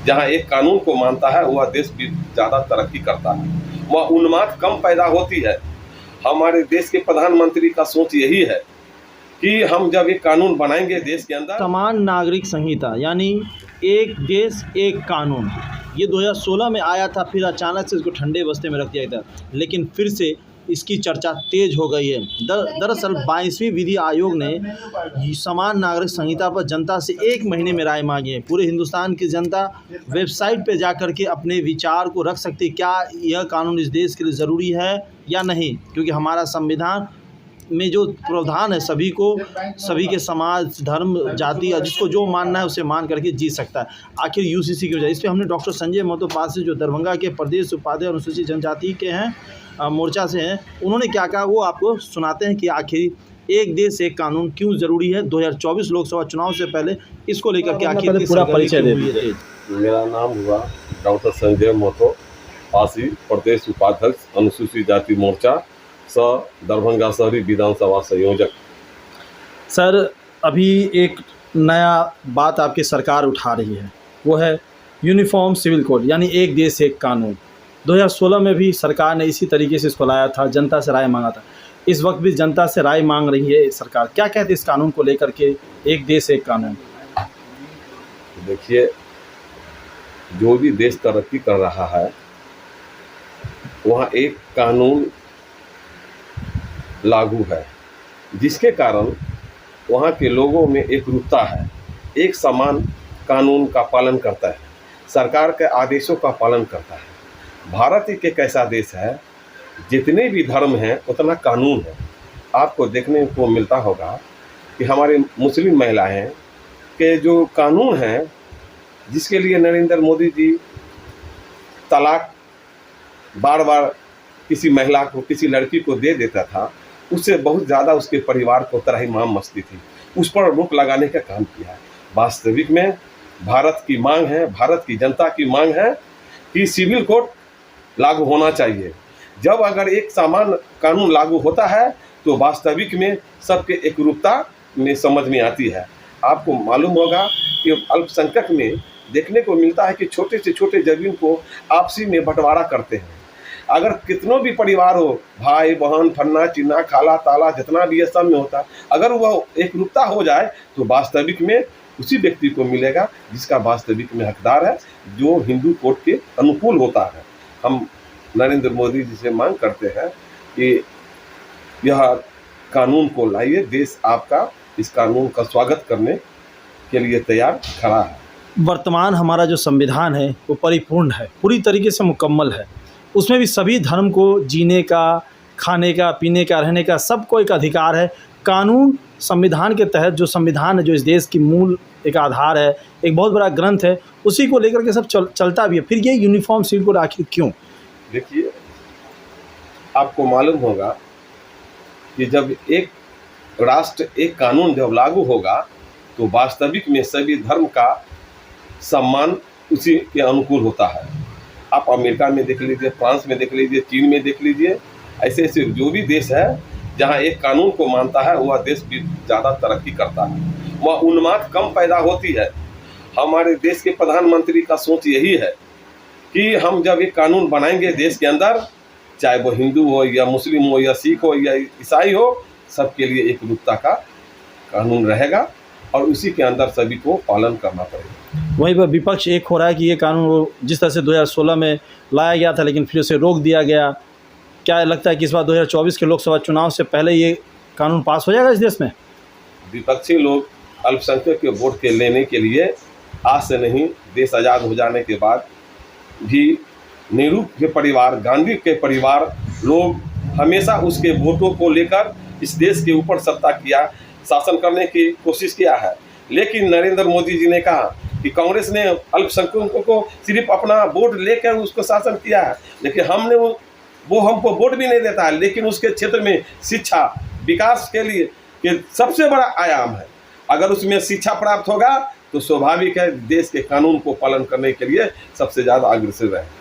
जहाँ एक कानून को मानता है वह देश भी ज़्यादा तरक्की करता है, वह उन्माद कम पैदा होती है। हमारे देश के प्रधानमंत्री का सोच यही है कि हम जब एक कानून बनाएंगे देश के अंदर, समान नागरिक संहिता यानी एक देश एक कानून, ये 2016 में आया था, फिर अचानक से इसको ठंडे बस्ते में रख दिया गया था, लेकिन फिर से इसकी चर्चा तेज हो गई है। दरअसल 22वीं विधि आयोग ने समान नागरिक संहिता पर जनता से 1 महीने में राय मांगी है। पूरे हिंदुस्तान की जनता वेबसाइट पर जाकर के अपने विचार को रख सकती है, क्या यह कानून इस देश के लिए ज़रूरी है या नहीं, क्योंकि हमारा संविधान में जो प्रावधान है सभी को, सभी के समाज, धर्म, जाति, जिसको जो मानना है उसे मान करके जी सकता है। आखिर यूसीसी की वजह, इस पर हमने डॉक्टर संजय महतो पास से, जो दरभंगा के प्रदेश उपाध्यक्ष अनुसूचित जनजाति के हैं, मोर्चा से हैं, उन्होंने क्या कहा वो आपको सुनाते हैं कि आखिर एक देश एक कानून क्यों ज़रूरी है। 2024 लोकसभा चुनाव से पहले इसको लेकर के आखिर पूरा परिचय दे दीजिए। मेरा नाम हुआ डॉक्टर संजय महतो पासी, प्रदेश उपाध्यक्ष अनुसूचित जाति मोर्चा दरभंगा शहरी विधानसभा संयोजक। सर, अभी एक नया बात आपकी सरकार उठा रही है, वो है यूनिफॉर्म सिविल कोड यानी एक देश एक कानून। 2016 में भी सरकार ने इसी तरीके से इसको लाया था, जनता से राय मांगा था। इस वक्त भी जनता से राय मांग रही है सरकार, क्या कहते हैं इस कानून को लेकर के, एक देश एक कानून? देखिए, जो भी देश तरक्की कर रहा है वहाँ एक कानून लागू है, जिसके कारण वहाँ के लोगों में एकरूपता है, एक समान कानून का पालन करता है, सरकार के आदेशों का पालन करता है। भारत एक ऐसा देश है, जितने भी धर्म हैं उतना कानून है। आपको देखने को मिलता होगा कि हमारे मुस्लिम महिलाएं के जो कानून हैं, जिसके लिए नरेंद्र मोदी जी तलाक बार बार किसी महिला को, किसी लड़की को दे देता था, उससे बहुत ज़्यादा उसके परिवार को त्राहिमाम मचती थी, उस पर रोक लगाने का काम किया है। वास्तविक में भारत की मांग है, भारत की जनता की मांग है कि सिविल कोड लागू होना चाहिए। जब अगर एक समान कानून लागू होता है तो वास्तविक में सबके एकरूपता में समझ में आती है। आपको मालूम होगा कि अल्पसंख्यक में देखने को मिलता है कि छोटे से छोटे ज़मीन को आपसी में बंटवारा करते हैं। अगर कितनों भी परिवार हो, भाई बहन, फन्ना चिन्ना, खाला ताला, जितना भी ये सब में होता, अगर वह एकरूपता हो जाए तो वास्तविक में उसी व्यक्ति को मिलेगा जिसका वास्तविक में हकदार है, जो हिंदू कोड के अनुकूल होता है। हम नरेंद्र मोदी जी से मांग करते हैं कि यह कानून को लाइए, देश आपका इस कानून का स्वागत करने के लिए तैयार खड़ा है। वर्तमान हमारा जो संविधान है वो परिपूर्ण है, पूरी तरीके से मुकम्मल है। उसमें भी सभी धर्म को जीने का, खाने का, पीने का, रहने का सबको एक अधिकार है। कानून संविधान के तहत, जो संविधान है, जो इस देश की मूल एक आधार है, एक बहुत बड़ा ग्रंथ है, उसी को लेकर के सब चलता भी है। फिर ये यूनिफॉर्म सिविल कोड आखिर क्यों? देखिए, आपको मालूम होगा कि जब एक राष्ट्र एक कानून जब लागू होगा तो वास्तविक में सभी धर्म का सम्मान उसी के अनुकूल होता है। आप अमेरिका में देख लीजिए, फ्रांस में देख लीजिए, चीन में देख लीजिए, ऐसे ऐसे जो भी देश है जहाँ एक कानून को मानता है वह देश भी ज़्यादा तरक्की करता है, वह उन्माद कम पैदा होती है। हमारे देश के प्रधानमंत्री का सोच यही है कि हम जब एक कानून बनाएंगे देश के अंदर, चाहे वो हिंदू हो या मुस्लिम हो या सिख हो या ईसाई हो, सबके लिए एकरूपता का कानून रहेगा और उसी के अंदर सभी को पालन करना पड़ेगा। वहीं पर विपक्ष एक हो रहा है कि ये कानून जिस तरह से 2016 में लाया गया था लेकिन फिर उसे रोक दिया गया, क्या लगता है कि इस बार 2024 के लोकसभा चुनाव से पहले ये कानून पास हो जाएगा इस देश में? विपक्षी लोग अल्पसंख्यक के वोट के लेने के लिए आज से नहीं, देश आज़ाद हो जाने के बाद भी नेहरू के परिवार, गांधी के परिवार लोग हमेशा उसके वोटों को लेकर इस देश के ऊपर सत्ता किया, शासन करने की कोशिश किया है। लेकिन नरेंद्र मोदी जी ने कहा कि कांग्रेस ने अल्पसंख्यकों को सिर्फ अपना वोट लेकर उसको शासन किया है, लेकिन हमने वो हमको वोट भी नहीं देता है, लेकिन उसके क्षेत्र में शिक्षा विकास के लिए कि सबसे बड़ा आयाम है। अगर उसमें शिक्षा प्राप्त होगा तो स्वाभाविक है देश के कानून को पालन करने के लिए सबसे ज़्यादा अग्रसर रहे।